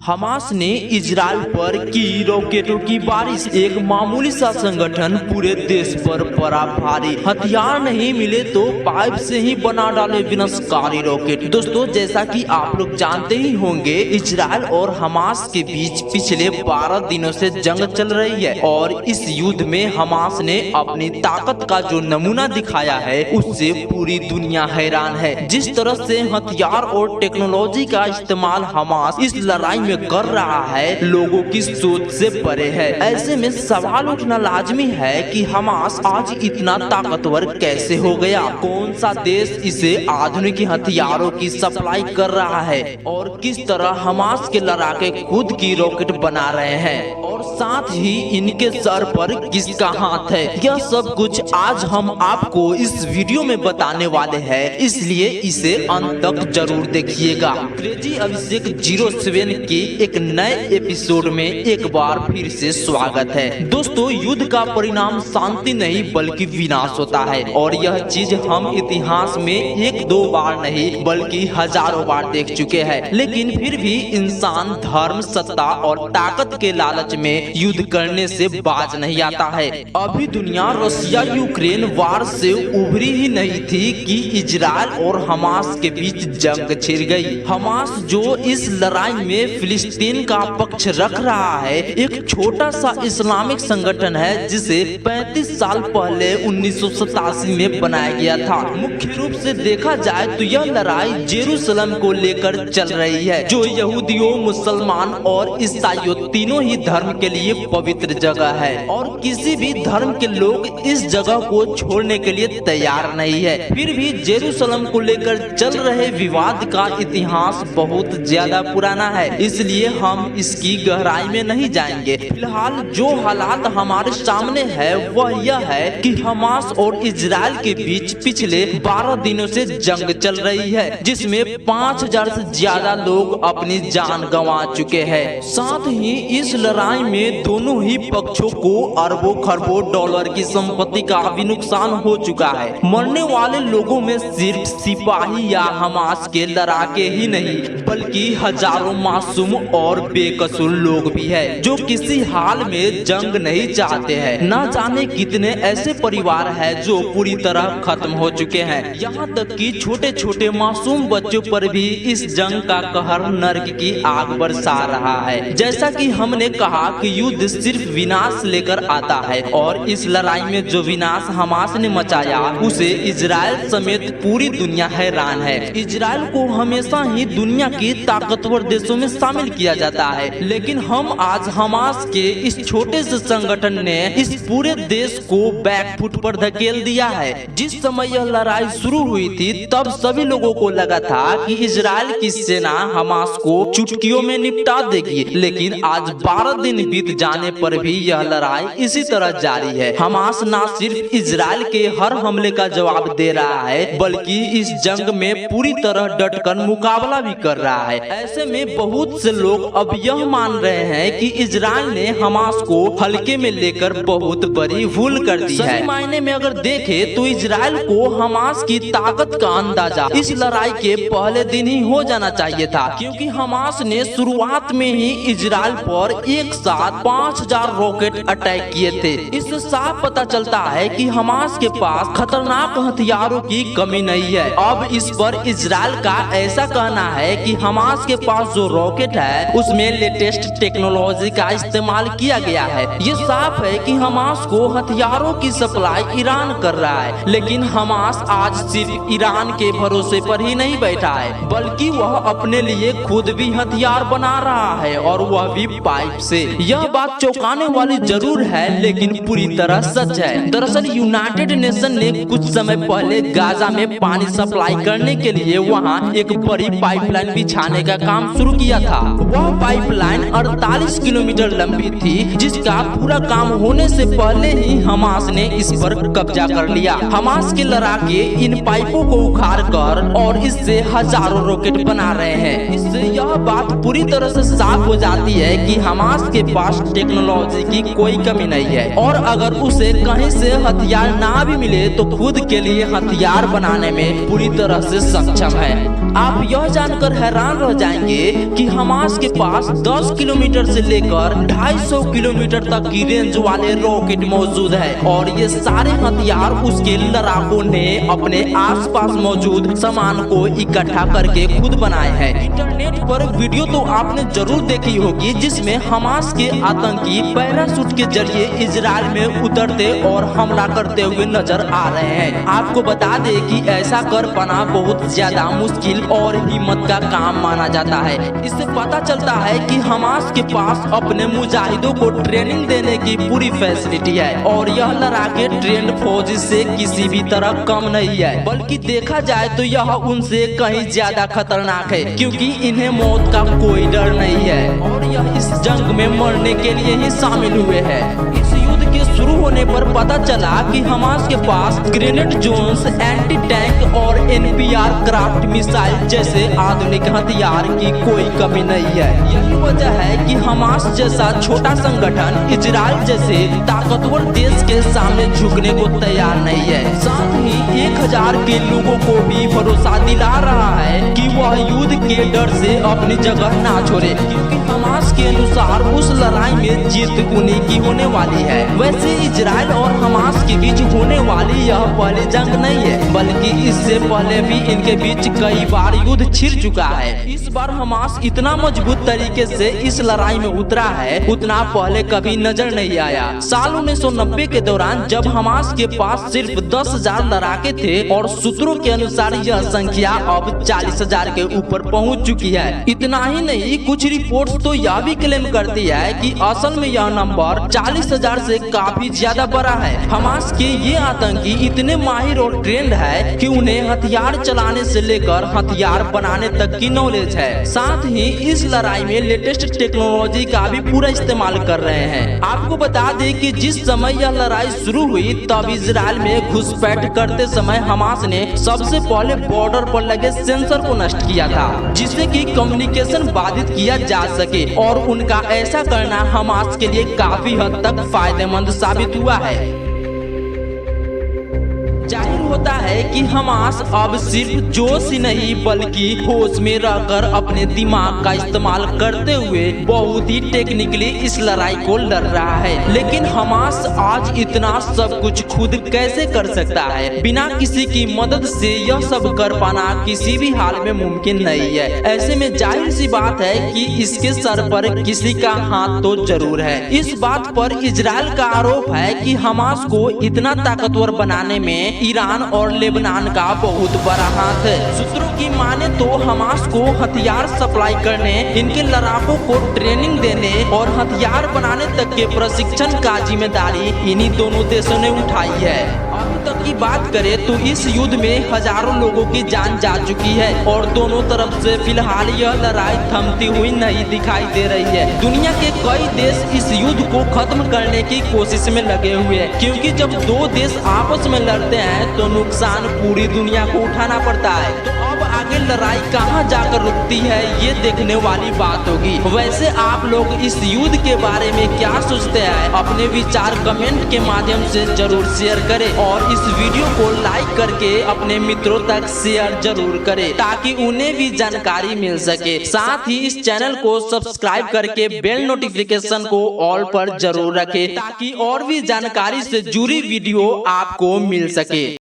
Hamas ने Israel पर की रॉकेटों की बारिश। एक मामूली सा संगठन पूरे देश पर पड़ा भारी। हथियार नहीं मिले तो पाइप से ही बना डाले विनाशकारी रॉकेट। दोस्तों, जैसा कि आप लोग जानते ही होंगे, इजराइल और हमास के बीच पिछले 12 दिनों से जंग चल रही है और इस युद्ध में हमास ने अपनी ताकत का जो नमूना दिखाया है उससे पूरी दुनिया हैरान है। जिस तरह से हथियार और टेक्नोलॉजी का इस्तेमाल हमास इस लड़ाई में कर रहा है, लोगों की सोच से परे है। ऐसे में सवाल उठना लाजमी है कि हमास आज इतना ताकतवर कैसे हो गया? कौन सा देश इसे आधुनिक हथियारों की सप्लाई कर रहा है और किस तरह हमास के लड़ाके खुद की रॉकेट बना रहे हैं और साथ ही इनके सर पर किसका हाथ है? यह सब कुछ आज हम आपको इस वीडियो में बताने वाले हैं, इसलिए इसे अंत तक जरूर देखिएगा। क्रेजी अभिषेक 07 के एक नए एपिसोड में एक बार फिर से स्वागत है। दोस्तों, युद्ध का परिणाम शांति नहीं बल्कि विनाश होता है और यह चीज हम इतिहास में एक दो बार नहीं बल्कि हजारों बार देख चुके हैं। लेकिन फिर भी इंसान धर्म, सत्ता और ताकत के लालच में युद्ध करने से बाज नहीं आता है। अभी दुनिया रशिया यूक्रेन वार से उभरी ही नहीं थी कि इजराइल और हमास के बीच जंग छिड़ गई। हमास जो इस लड़ाई में फिलिस्तीन का पक्ष रख रहा है, एक छोटा सा इस्लामिक संगठन है जिसे 35 साल पहले 1987 में बनाया गया था। मुख्य रूप से देखा जाए तो यह लड़ाई जेरूसलम को लेकर चल रही है, जो यहूदियों, मुसलमान और ईसाइयों तीनों ही धर्म के लिए पवित्र जगह है और किसी भी धर्म के लोग इस जगह को छोड़ने के लिए तैयार नहीं है। फिर भी जेरूसलम को लेकर चल रहे विवाद का इतिहास बहुत ज्यादा पुराना है, इसलिए हम इसकी गहराई में नहीं जाएंगे। फिलहाल जो हालात हमारे सामने है वह यह है कि हमास और इजराइल के बीच पिछले 12 दिनों से जंग चल रही है, जिसमें 5000 से ज्यादा लोग अपनी जान गंवा चुके हैं। साथ ही इस लड़ाई में दोनों ही पक्षों को अरबों खरबों डॉलर की संपत्ति का भी नुकसान हो चुका है। मरने वाले लोगों में सिर्फ सिपाही या हमास के लड़ाके ही नहीं बल्कि हजारों मासूम और बेकसूर लोग भी है जो किसी हाल में जंग नहीं चाहते हैं। न जाने कितने ऐसे परिवार हैं जो पूरी तरह खत्म हो चुके हैं। यहाँ तक कि छोटे छोटे मासूम बच्चों पर भी इस जंग का कहर नर्क की आग बरसा रहा है। जैसा कि हमने कहा कि युद्ध सिर्फ विनाश लेकर आता है और इस लड़ाई में जो विनाश हमास ने मचाया उसे इजराइल समेत पूरी दुनिया हैरान है। इजराइल को हमेशा ही दुनिया की ताकतवर देशों में शामिल किया जाता है, लेकिन हम आज हमास के इस छोटे से संगठन ने इस पूरे देश को बैकफुट पर धकेल दिया है। जिस समय यह लड़ाई शुरू हुई थी तब सभी लोगों को लगा था कि इजराइल की सेना हमास को चुटकियों में निपटा देगी, लेकिन आज 12 दिन बीत जाने पर भी यह लड़ाई इसी तरह जारी है। हमास न सिर्फ इजराइल के हर हमले का जवाब दे रहा है बल्कि इस जंग में पूरी तरह डटकर मुकाबला भी कर रहा है। ऐसे में बहुत से लोग अब यह मान रहे हैं कि इजराइल ने हमास को हल्के में लेकर बहुत बड़ी भूल कर दी है। मायने में अगर देखें तो इजराइल को हमास की ताकत का अंदाजा इस लड़ाई के पहले दिन ही हो जाना चाहिए था, क्योंकि हमास ने शुरुआत में ही इजराइल पर एक साथ 5000 रॉकेट अटैक किए थे। इससे साफ पता चलता है कि हमास के पास खतरनाक हथियारों की कमी नहीं है। अब इस पर इजराइल का ऐसा कहना है कि हमास के पास जो रॉकेट है उसमें लेटेस्ट टेक्नोलॉजी का इस्तेमाल किया गया है। ये साफ है कि हमास को हथियारों की सप्लाई ईरान कर रहा है, लेकिन हमास आज सिर्फ ईरान के भरोसे पर ही नहीं बैठा है बल्कि वह अपने लिए खुद भी हथियार बना रहा है और वह भी पाइप से। यह बात चौंकाने वाली जरूर है लेकिन पूरी तरह सच है। दरअसल यूनाइटेड नेशन ने कुछ समय पहले गाजा में पानी सप्लाई करने के लिए वहाँ एक बड़ी पाइपलाइन बिछाने का काम शुरू किया था। वह पाइपलाइन 48 किलोमीटर लंबी थी, जिसका पूरा काम होने से पहले ही हमास ने इस पर कब्जा कर लिया। हमास के लड़ाके इन पाइपों को उखाड़ कर और इससे हजारों रॉकेट बना रहे हैं। इससे यह बात पूरी तरह से साफ हो जाती है कि हमास के पास टेक्नोलॉजी की कोई कमी नहीं है और अगर उसे कहीं से हथियार ना भी मिले तो खुद के लिए हथियार बनाने में पूरी तरह से सक्षम है। आप यह जानकर हैरान रह जाएंगे कि हमास के पास 10 किलोमीटर से लेकर 250 किलोमीटर तक की रेंज वाले रॉकेट मौजूद है और ये सारे हथियार उसके लड़ाकों ने अपने आसपास मौजूद सामान को इकट्ठा करके खुद बनाए हैं। इंटरनेट पर वीडियो तो आपने जरूर देखी होगी जिसमें हमास के आतंकी पैराशूट के जरिए इजराइल में उतरते और हमला करते हुए नजर आ रहे हैं। आपको बता दे कि ऐसा कर पाना बहुत ज्यादा मुश्किल और हिम्मत का काम माना जाता है। इससे पता चलता है कि हमास के पास अपने मुजाहिदों को ट्रेनिंग देने की पूरी फैसिलिटी है और यह लड़ाके ट्रेंड फौज से किसी भी तरह कम नहीं है, बल्कि देखा जाए तो यह उनसे कहीं ज्यादा खतरनाक है क्योंकि इन्हें मौत का कोई डर नहीं है और यह इस जंग में मरने के लिए ही शामिल हुए हैं। इस युद्ध के शुरू होने पर पता चला कि हमास के पास ग्रेनेड जोन्स, एंटी टैंक और एनपीआर क्राफ्ट मिसाइल जैसे आधुनिक हथियार की कोई कमी नहीं है। यही वजह है कि हमास जैसा छोटा संगठन इजराइल जैसे ताकतवर देश के सामने झुकने को तैयार नहीं है। साथ ही 1000 के लोगों को भी भरोसा दिला रहा है कि वह युद्ध के डर से अपनी जगह ना छोड़े क्योंकि हमास के अनुसार उस लड़ाई में जीत उन्हीं की होने वाली है। वैसे इजराइल और हमास के बीच होने वाली यह पहली जंग नहीं है, बल्कि इससे पहले भी इनके बीच कई बार युद्ध छिड़ चुका है। इस बार हमास इतना मजबूत तरीके से इस लड़ाई में उतरा है उतना पहले कभी नजर नहीं आया। साल 1990 के दौरान जब हमास के पास सिर्फ 10,000 लड़ाके थे और सूत्रों के अनुसार यह संख्या अब 40,000 के ऊपर पहुंच चुकी है। इतना ही नहीं, कुछ रिपोर्ट्स तो यह भी क्लेम करती है कि असल में यह नंबर 40,000 से काफी ज्यादा बड़ा है। हमास के ये आतंकी इतने माहिर और ट्रेंड है कि उन्हें हथियार चलाने से लेकर हथियार बनाने तक की नॉलेज है। साथ ही इस लड़ाई में लेटेस्ट टेक्नोलॉजी का भी पूरा इस्तेमाल कर रहे हैं। आपको बता दें कि जिस समय यह लड़ाई शुरू हुई तब इजराइल में घुसपैठ करते समय हमास ने सबसे पहले बॉर्डर पर लगे सेंसर को नष्ट किया था जिससे कि कम्युनिकेशन बाधित किया जा सके और उनका ऐसा करना हमास के लिए काफी हद तक फायदेमंद साबित हुआ है। जाहिर होता है कि हमास अब सिर्फ जोश ही नहीं बल्कि होश में रहकर अपने दिमाग का इस्तेमाल करते हुए बहुत ही टेक्निकली इस लड़ाई को लड़ रहा है। लेकिन हमास आज इतना सब कुछ खुद कैसे कर सकता है? बिना किसी की मदद से यह सब कर पाना किसी भी हाल में मुमकिन नहीं है। ऐसे में जाहिर सी बात है कि इसके सर पर किसी का हाथ तो जरूर है। इस बात पर इजराइल का आरोप है कि हमास को इतना ताकतवर बनाने में ईरान और लेबनान का बहुत बड़ा हाथ है। सूत्रों की माने तो हमास को हथियार सप्लाई करने, इनके लड़ाकों को ट्रेनिंग देने और हथियार बनाने तक के प्रशिक्षण का जिम्मेदारी इन्हीं दोनों देशों ने उठाई है। अभी तक की बात करें तो इस युद्ध में हजारों लोगों की जान जा चुकी है और दोनों तरफ से फिलहाल यह लड़ाई थमती हुई नहीं दिखाई दे रही है। दुनिया के कई देश इस युद्ध को खत्म करने की कोशिश में लगे हुए हैं क्योंकि जब दो देश आपस में लड़ते हैं तो नुकसान पूरी दुनिया को उठाना पड़ता है। तो अब आगे लड़ाई कहां जाकर रुकती है ये देखने वाली बात होगी। वैसे आप लोग इस युद्ध के बारे में क्या सोचते हैं? अपने विचार कमेंट के माध्यम से जरूर शेयर करें और इस वीडियो को लाइक करके अपने मित्रों तक शेयर जरूर करें ताकि उन्हें भी जानकारी मिल सके। साथ ही इस चैनल को सब्सक्राइब करके बेल नोटिफिकेशन को ऑल पर जरूर रखें ताकि और भी जानकारी से जुड़ी वीडियो आपको मिल सके।